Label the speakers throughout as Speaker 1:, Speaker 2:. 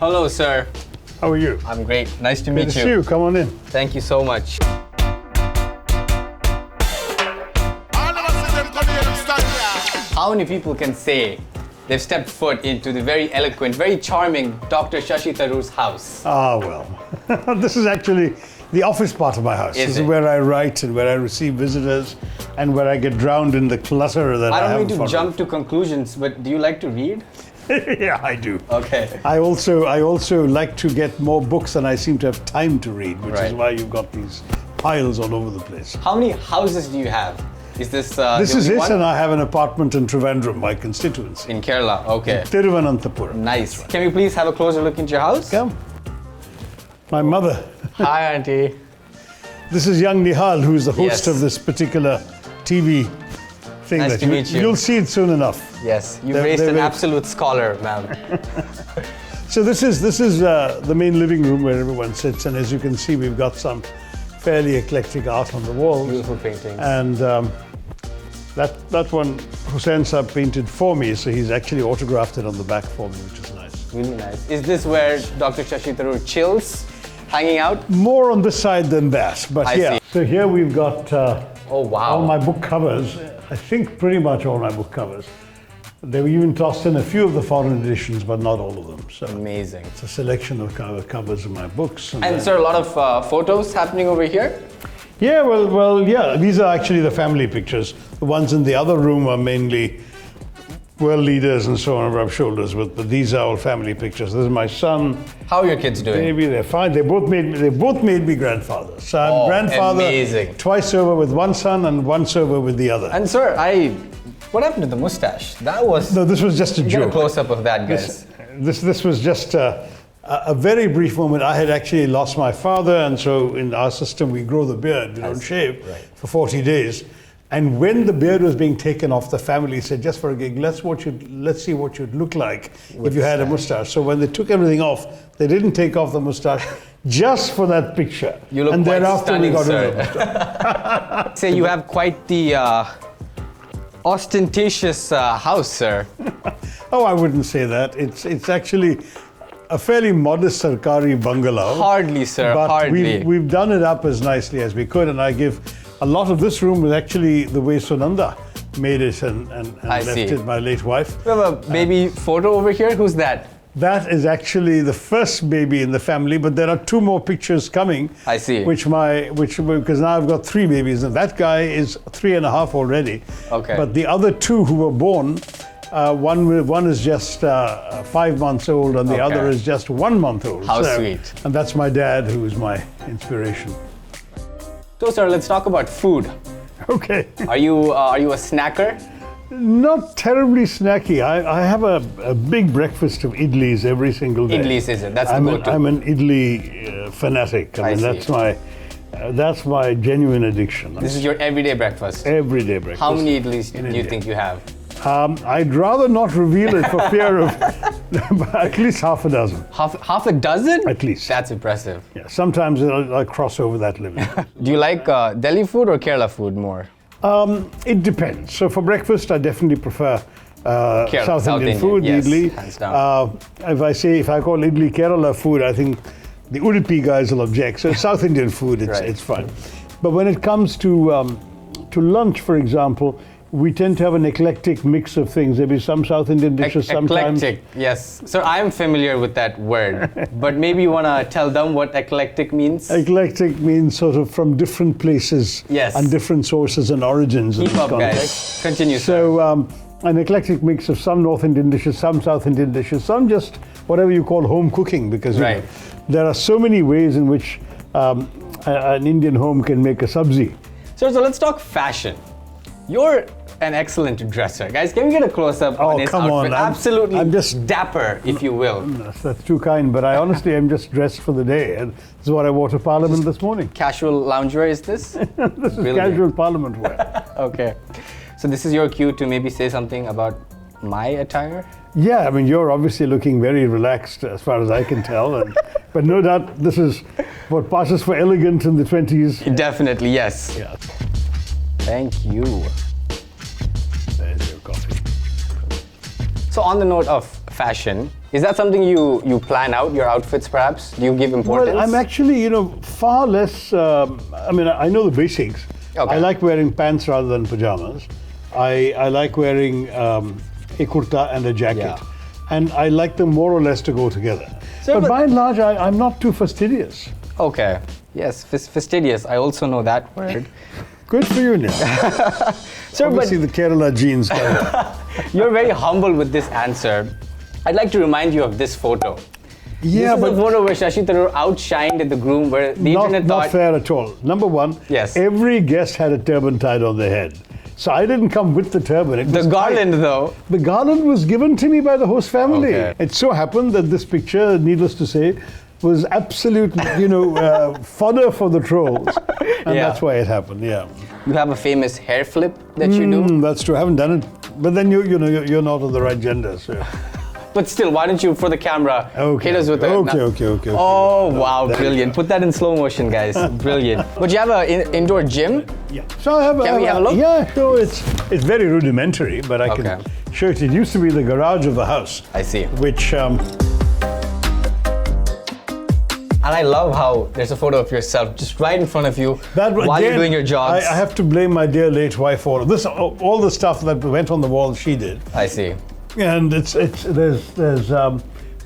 Speaker 1: Hello, sir.
Speaker 2: How are you?
Speaker 1: I'm great. Nice to meet
Speaker 2: Good to see you. Come on in.
Speaker 1: Thank you so much. How many people can say they've stepped foot into the very eloquent, very charming Dr. Shashi Tharoor's house?
Speaker 2: Ah, well. This is actually the office part of my house. This is where I write and where I receive visitors and where I get drowned in the clutter that I have.
Speaker 1: I don't mean to jump to conclusions, but do you like to read?
Speaker 2: Yeah, I do.
Speaker 1: Okay.
Speaker 2: I also like to get more books than I seem to have time to read, which is why you've got these piles all over the place.
Speaker 1: How many houses do you have? Is this
Speaker 2: This is it, and I have an apartment in Trivandrum, my constituency.
Speaker 1: In Kerala, okay.
Speaker 2: In Thiruvananthapuram.
Speaker 1: Nice. Right. Can we please have a closer look into your house?
Speaker 2: Come. My mother.
Speaker 1: Hi, Auntie.
Speaker 2: This is young Nihal, who's the host of this particular TV thing.
Speaker 1: Nice to meet you.
Speaker 2: You'll see it soon enough.
Speaker 1: Yes, you've raised an absolute scholar, ma'am.
Speaker 2: So this is the main living room where everyone sits, and as you can see, we've got some fairly eclectic art on the walls.
Speaker 1: Beautiful paintings.
Speaker 2: And that one Hussain Saab painted for me, so he's actually autographed it on the back for me, which is nice.
Speaker 1: Really nice. Is this where Dr. Shashi Tharoor chills, hanging out?
Speaker 2: More on this side than that, but
Speaker 1: I
Speaker 2: yeah.
Speaker 1: see.
Speaker 2: So here we've got
Speaker 1: oh wow,
Speaker 2: all my book covers. I think pretty much all my book covers. They were even tossed in a few of the foreign editions, but not all of them. So
Speaker 1: amazing.
Speaker 2: It's a selection of covers of my books.
Speaker 1: And sir, a lot of photos happening over here?
Speaker 2: Yeah, well, yeah. These are actually the family pictures. The ones in the other room are mainly world leaders and so on, rub shoulders with. But these are all family pictures. This is my son.
Speaker 1: How are your kids doing?
Speaker 2: Maybe they're fine. They both made me grandfather. So I'm grandfather twice over with one son and once over with the other.
Speaker 1: And sir, what happened to the mustache? That was...
Speaker 2: No, this was just a joke.
Speaker 1: Get a close-up of that, guys.
Speaker 2: This was just a very brief moment. I had actually lost my father, and so in our system we grow the beard, we don't shave for 40 days. And when the beard was being taken off, the family said, just for a gig, let's see what you'd look like if you had a mustache. So when they took everything off, they didn't take off the mustache just for that picture.
Speaker 1: You look
Speaker 2: and
Speaker 1: quite
Speaker 2: thereafter
Speaker 1: stunning,
Speaker 2: we got
Speaker 1: sir.
Speaker 2: rid of the mustache.
Speaker 1: Say you have quite the ostentatious house, sir.
Speaker 2: Oh, I wouldn't say that. It's actually a fairly modest Sarkari bungalow.
Speaker 1: Hardly, sir,
Speaker 2: but
Speaker 1: hardly.
Speaker 2: We've done it up as nicely as we could, and I give a lot of this room was actually the way Sunanda made it and left it, my late wife.
Speaker 1: We have a baby photo over here. Who's that?
Speaker 2: That is actually the first baby in the family, but there are two more pictures coming.
Speaker 1: I see.
Speaker 2: Which because now I've got three babies, and that guy is 3.5 already.
Speaker 1: Okay.
Speaker 2: But the other two who were born, one is just 5 months old, and the other is just 1 month old.
Speaker 1: How sweet.
Speaker 2: And that's my dad, who is my inspiration.
Speaker 1: So, sir, let's talk about food.
Speaker 2: Okay.
Speaker 1: Are you a snacker?
Speaker 2: Not terribly snacky. I have a big breakfast of idlis every single day.
Speaker 1: Idlis, is it? That's the go-to.
Speaker 2: I'm an idli fanatic. I mean, that's my genuine addiction.
Speaker 1: This is your everyday breakfast?
Speaker 2: Everyday breakfast.
Speaker 1: How many idlis do you think you have?
Speaker 2: I'd rather not reveal it for fear of at least half a dozen.
Speaker 1: Half a dozen?
Speaker 2: At least.
Speaker 1: That's impressive.
Speaker 2: Yeah, sometimes I'll cross over that limit.
Speaker 1: Do you like Delhi food or Kerala food more?
Speaker 2: It depends. So for breakfast, I definitely prefer South Indian food,
Speaker 1: yes,
Speaker 2: idli.
Speaker 1: Hands down.
Speaker 2: If I call idli Kerala food, I think the Udupi guys will object. So South Indian food, it's fine. But when it comes to lunch, for example, we tend to have an eclectic mix of things. There'll be some South Indian dishes sometimes.
Speaker 1: Eclectic, yes. Sir, I'm familiar with that word, but maybe you want to tell them what eclectic means?
Speaker 2: Eclectic means sort of from different places and different sources and origins.
Speaker 1: Keep up, guys. Continue, sir.
Speaker 2: So an eclectic mix of some North Indian dishes, some South Indian dishes, some just whatever you call home cooking, because you know, there are so many ways in which an Indian home can make a sabzi.
Speaker 1: So let's talk fashion. You're an excellent dresser. Guys, can we get a close-up on his outfit? Absolutely I'm just dapper, if you will.
Speaker 2: That's too kind, but I honestly am just dressed for the day. And this is what I wore to Parliament this morning.
Speaker 1: Casual loungewear, is this?
Speaker 2: This is casual Parliament wear.
Speaker 1: Okay. So this is your cue to maybe say something about my attire?
Speaker 2: Yeah, I mean, you're obviously looking very relaxed as far as I can tell. But no doubt this is what passes for elegant in the 20s.
Speaker 1: Definitely, yes.
Speaker 2: Yeah.
Speaker 1: Thank you.
Speaker 2: There's your coffee.
Speaker 1: So on the note of fashion. Is that something you plan out, your outfits perhaps? Do you give importance?
Speaker 2: Well, I'm actually, far less, I know the basics.
Speaker 1: Okay.
Speaker 2: I like wearing pants rather than pajamas. I like wearing a kurta and a jacket.
Speaker 1: Yeah.
Speaker 2: And I like them more or less to go together.
Speaker 1: So,
Speaker 2: but by and large, I'm not too fastidious.
Speaker 1: Okay. Yes, fastidious. I also know that word.
Speaker 2: Good for you, Neil.
Speaker 1: Sir,
Speaker 2: obviously the Kerala genes.
Speaker 1: You're very humble with this answer. I'd like to remind you of this photo.
Speaker 2: Yeah,
Speaker 1: this is a photo where Shashi Tharoor outshined in the groom, where the internet thought...
Speaker 2: Not fair at all. Number one,
Speaker 1: yes,
Speaker 2: every guest had a turban tied on their head. So I didn't come with the turban.
Speaker 1: The garland, though.
Speaker 2: The garland was given to me by the host family.
Speaker 1: Okay.
Speaker 2: It so happened that this picture, needless to say, was absolute, fodder for the trolls. And that's why it happened, yeah.
Speaker 1: You have a famous hair flip that you do?
Speaker 2: That's true. I haven't done it. But then you're not of the right gender, so...
Speaker 1: But still, why don't you, for the camera, hit us with
Speaker 2: Okay.
Speaker 1: Oh, wow, brilliant. Put that in slow motion, guys. Brilliant. But you have an indoor gym?
Speaker 2: Yeah. So I have
Speaker 1: Can we have a look?
Speaker 2: Yeah, sure. It's very rudimentary, but I can show it. It used to be the garage of the house.
Speaker 1: I see.
Speaker 2: Which...
Speaker 1: And I love how there's a photo of yourself just right in front of you while you're doing your jogs.
Speaker 2: I have to blame my dear late wife for this. All the stuff that went on the wall, she did.
Speaker 1: I see.
Speaker 2: And there's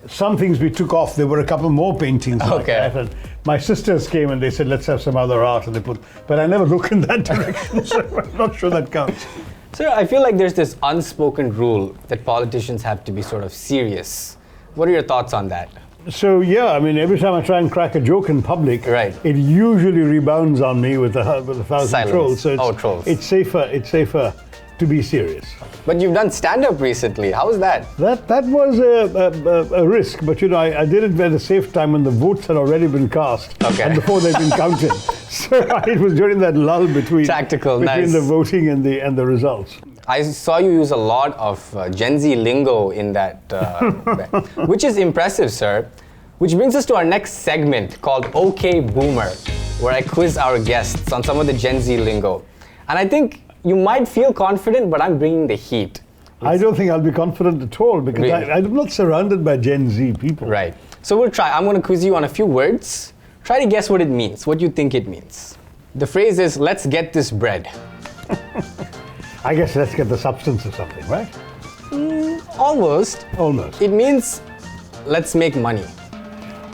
Speaker 2: some things we took off. There were a couple more paintings like that. And my sisters came and they said, let's have some other art. And but I never look in that direction, so I'm not sure that counts.
Speaker 1: Sir, I feel like there's this unspoken rule that politicians have to be sort of serious. What are your thoughts on that?
Speaker 2: So every time I try and crack a joke in public,
Speaker 1: it
Speaker 2: usually rebounds on me with a thousand
Speaker 1: silence.
Speaker 2: Trolls. So
Speaker 1: trolls.
Speaker 2: It's safer to be serious.
Speaker 1: But you've done stand-up recently. How was that?
Speaker 2: That was a risk, but I did it at a safe time when the votes had already been cast and before they'd been counted. So it was during that lull between the voting and the results.
Speaker 1: I saw you use a lot of Gen Z lingo in that, which is impressive, sir. Which brings us to our next segment called OK Boomer, where I quiz our guests on some of the Gen Z lingo. And I think you might feel confident, but I'm bringing the heat.
Speaker 2: I don't think I'll be confident at all because really? I'm not surrounded by Gen Z people.
Speaker 1: Right. So we'll try. I'm going to quiz you on a few words. Try to guess what it means, what you think it means. The phrase is, let's get this bread.
Speaker 2: I guess let's get the substance of something, right?
Speaker 1: Almost.
Speaker 2: Almost.
Speaker 1: It means, let's make money.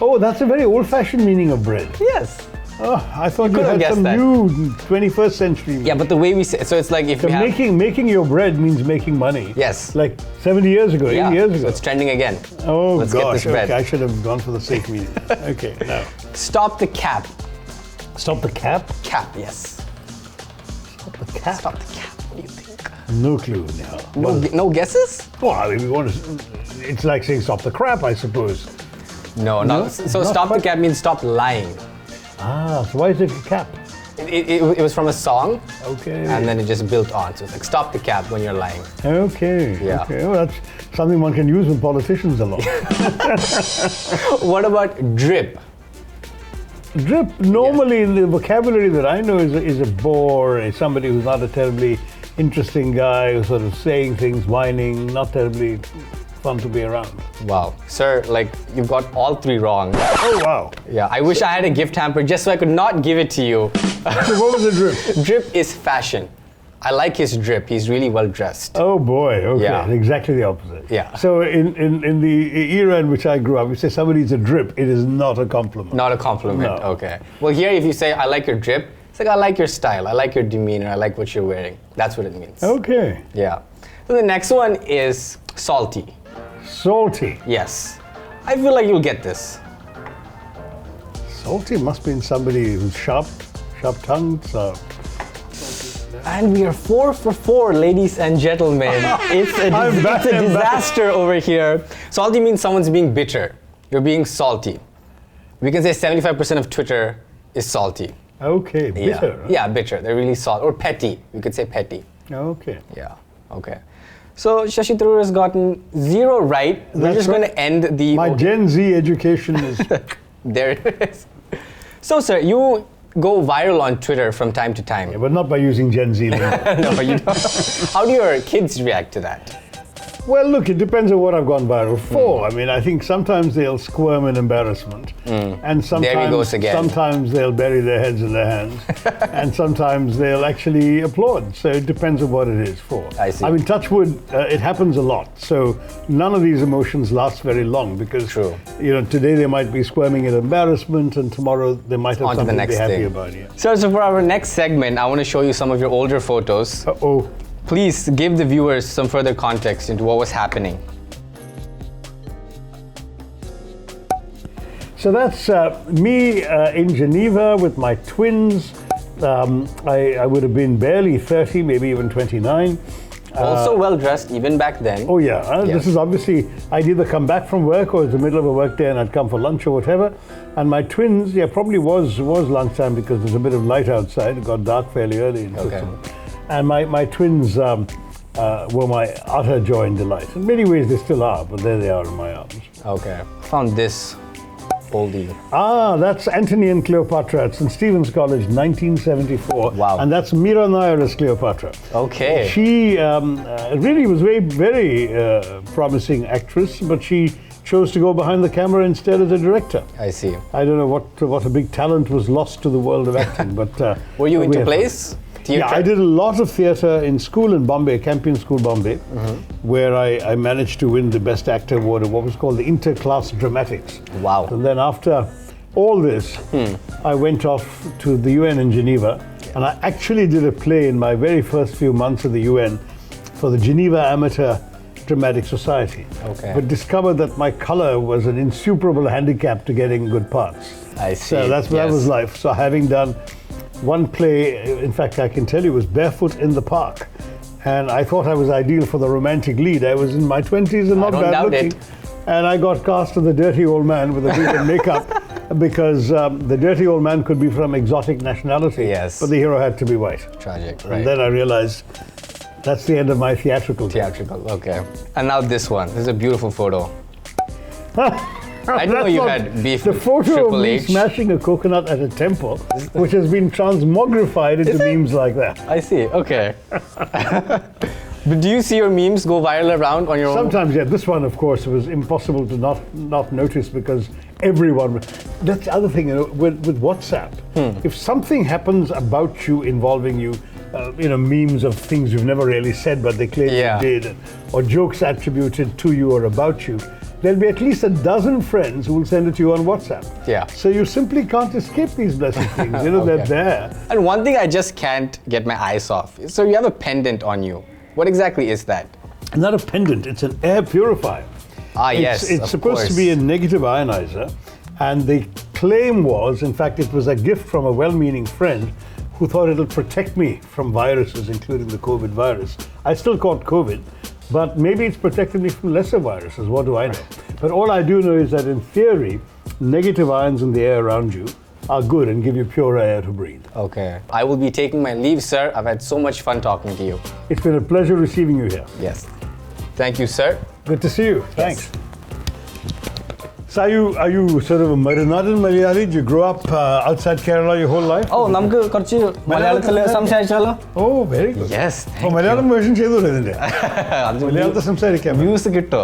Speaker 2: Oh, that's a very old-fashioned meaning of bread.
Speaker 1: Yes.
Speaker 2: Oh, I thought you had some new 21st century meaning.
Speaker 1: Yeah, but the way we say it, so it's like if
Speaker 2: making your bread means making money.
Speaker 1: Yes.
Speaker 2: Like 70 years ago, 80 years ago.
Speaker 1: So it's trending again.
Speaker 2: Oh,
Speaker 1: let's
Speaker 2: gosh.
Speaker 1: Get this bread.
Speaker 2: Okay, I should have gone for the safe meaning. Okay, now.
Speaker 1: Stop the cap.
Speaker 2: Stop the cap?
Speaker 1: Cap, yes.
Speaker 2: Stop the cap?
Speaker 1: Stop the cap. What do you think?
Speaker 2: No clue now.
Speaker 1: No guesses?
Speaker 2: Well, I mean, it's like saying stop the crap, I suppose.
Speaker 1: No. So stop the cap means stop lying.
Speaker 2: Ah, so why is it a cap?
Speaker 1: It was from a song.
Speaker 2: Okay.
Speaker 1: And then it just built on. So it's like stop the cap when you're lying.
Speaker 2: Okay.
Speaker 1: Yeah.
Speaker 2: Okay. Well, that's something one can use with politicians a lot.
Speaker 1: What about drip?
Speaker 2: Drip, normally in the vocabulary that I know is a bore, somebody who's not a terribly interesting guy, who's sort of saying things, whining, not terribly fun to be around.
Speaker 1: Wow. Sir, you've got all three wrong.
Speaker 2: Oh, wow.
Speaker 1: Yeah, I wish I had a gift hamper just so I could not give it to you.
Speaker 2: So what was the drip?
Speaker 1: Drip is fashion. I like his drip. He's really well dressed.
Speaker 2: Oh boy, okay.
Speaker 1: Yeah.
Speaker 2: Exactly the opposite.
Speaker 1: Yeah.
Speaker 2: So in the era in which I grew up, you say somebody's a drip, it is not a compliment.
Speaker 1: Not a compliment,
Speaker 2: No.
Speaker 1: Okay. Well, here if you say, I like your drip, it's like, I like your style, I like your demeanor, I like what you're wearing. That's what it means.
Speaker 2: Okay.
Speaker 1: Yeah. So the next one is salty.
Speaker 2: Salty.
Speaker 1: Yes. I feel like you'll get this.
Speaker 2: Salty must be somebody who's sharp-tongued. So.
Speaker 1: And we are 4 for 4, ladies and gentlemen. It's a disaster over here. Salty means someone's being bitter. You're being salty. We can say 75% of Twitter is salty.
Speaker 2: Okay, bitter.
Speaker 1: Yeah, yeah, bitter. They're really salty. Or petty. We could say petty.
Speaker 2: Okay.
Speaker 1: Yeah, okay. So Shashi Tharoor has gotten 0 right. We're just going to end the...
Speaker 2: My Gen Z education is...
Speaker 1: There it is. So, sir, you go viral on Twitter from time to time.
Speaker 2: Yeah, but not by using Gen Z lingo.
Speaker 1: No, but you don't. How do your kids react to that?
Speaker 2: Well, look, it depends on what I've gone viral for. I mean, I think sometimes they'll squirm in embarrassment, and
Speaker 1: There he goes again.
Speaker 2: sometimes they'll bury their heads in their hands, and sometimes they'll actually applaud. So it depends on what it is for.
Speaker 1: I see.
Speaker 2: I mean, touch wood, it happens a lot. So none of these emotions last very long because,
Speaker 1: True.
Speaker 2: Today they might be squirming in embarrassment, and tomorrow they might have
Speaker 1: On to the
Speaker 2: something to
Speaker 1: next
Speaker 2: be happy
Speaker 1: thing.
Speaker 2: about. Yeah.
Speaker 1: So for our next segment, I want to show you some of your older photos.
Speaker 2: Uh-oh.
Speaker 1: Please give the viewers some further context into what was happening.
Speaker 2: So that's me in Geneva with my twins. I would have been barely 30, maybe even 29.
Speaker 1: Also well dressed even back then.
Speaker 2: Oh yeah,
Speaker 1: Yes.
Speaker 2: This is obviously, I'd either come back from work or it's the middle of a work day and I'd come for lunch or whatever. And my twins, probably was lunchtime because there's a bit of light outside. It got dark fairly early in Switzerland. And my twins were my utter joy and delight. In many ways they still are, but there they are in my arms.
Speaker 1: Okay. Found this oldie.
Speaker 2: Ah, that's Antony and Cleopatra. It's in Stevens College, 1974.
Speaker 1: Wow.
Speaker 2: And that's Mira Nair as Cleopatra.
Speaker 1: Okay.
Speaker 2: She really was very promising actress, but she chose to go behind the camera instead as a director.
Speaker 1: I see.
Speaker 2: I don't know what a big talent was lost to the world of acting, but...
Speaker 1: Were you
Speaker 2: we
Speaker 1: into
Speaker 2: had
Speaker 1: plays? Theatre?
Speaker 2: Yeah, I did a lot of theatre in school in Bombay, Campion School, Bombay, where I managed to win the Best Actor award of what was called the Interclass Dramatics.
Speaker 1: Wow.
Speaker 2: And then after all this, I went off to the UN in Geneva, and I actually did a play in my very first few months of the UN for the Geneva Amateur Dramatic Society.
Speaker 1: Okay.
Speaker 2: But discovered that my colour was an insuperable handicap to getting good parts.
Speaker 1: I see.
Speaker 2: So that was life. So having done one play, in fact, I can tell you, was Barefoot in the Park. And I thought I was ideal for the romantic lead. I was in my 20s and not
Speaker 1: don't
Speaker 2: bad
Speaker 1: doubt
Speaker 2: looking.
Speaker 1: it.
Speaker 2: And I got cast as the dirty old man with a beard and makeup because the dirty old man could be from exotic nationality.
Speaker 1: Yes.
Speaker 2: But the hero had to be white.
Speaker 1: Tragic,
Speaker 2: And
Speaker 1: right.
Speaker 2: then I realized that's the end of my theatrical.
Speaker 1: Theatrical, okay. And now this one. This is a beautiful photo. I didn't know
Speaker 2: That's
Speaker 1: you
Speaker 2: not-
Speaker 1: had beef
Speaker 2: The
Speaker 1: with
Speaker 2: photo of
Speaker 1: Triple
Speaker 2: me
Speaker 1: H.
Speaker 2: smashing a coconut at a temple, which has been transmogrified into memes like that.
Speaker 1: I see, okay. But do you see your memes go viral around on your own?
Speaker 2: Sometimes, yeah. This one, of course, was impossible to not notice because everyone. That's the other thing, with WhatsApp. If something happens about you involving you, memes of things you've never really said but they claim
Speaker 1: Yeah.
Speaker 2: you did, or jokes attributed to you or about you, there'll be at least a dozen friends who will send it to you on WhatsApp.
Speaker 1: Yeah.
Speaker 2: So you simply can't escape these blessed things. They're there.
Speaker 1: And one thing I just can't get my eyes off. So you have a pendant on you. What exactly is that?
Speaker 2: Not a pendant, it's an air purifier.
Speaker 1: Ah, yes,
Speaker 2: It's
Speaker 1: of
Speaker 2: supposed to be a negative ionizer, and the claim was, in fact, it was a gift from a well-meaning friend who thought it'll protect me from viruses, including the COVID virus. I still caught COVID, but maybe it's protected me from lesser viruses, what do I know? But all I do know is that in theory, negative ions in the air around you are good and give you pure air to breathe.
Speaker 1: Okay. I will be taking my leave, sir. I've had so much fun talking to you.
Speaker 2: It's been a pleasure receiving you here.
Speaker 1: Yes. Thank you, sir.
Speaker 2: Good to see you. Thanks. So are you sort of a Marinadan Malayali? Did you grow up outside Kerala your whole life?
Speaker 1: Oh, നമുക്ക് കുറച്ച് മലയാളത്തിൽ സംസാരിച്ചാലോ?
Speaker 2: Oh, very good.
Speaker 1: Yes.
Speaker 2: Oh, Malayalam version ചെയ്തോളൂ ഇതിന്റെ. മലയാളത്തിൽ സംസാരിക്കാം.
Speaker 1: Views കിട്ടോ?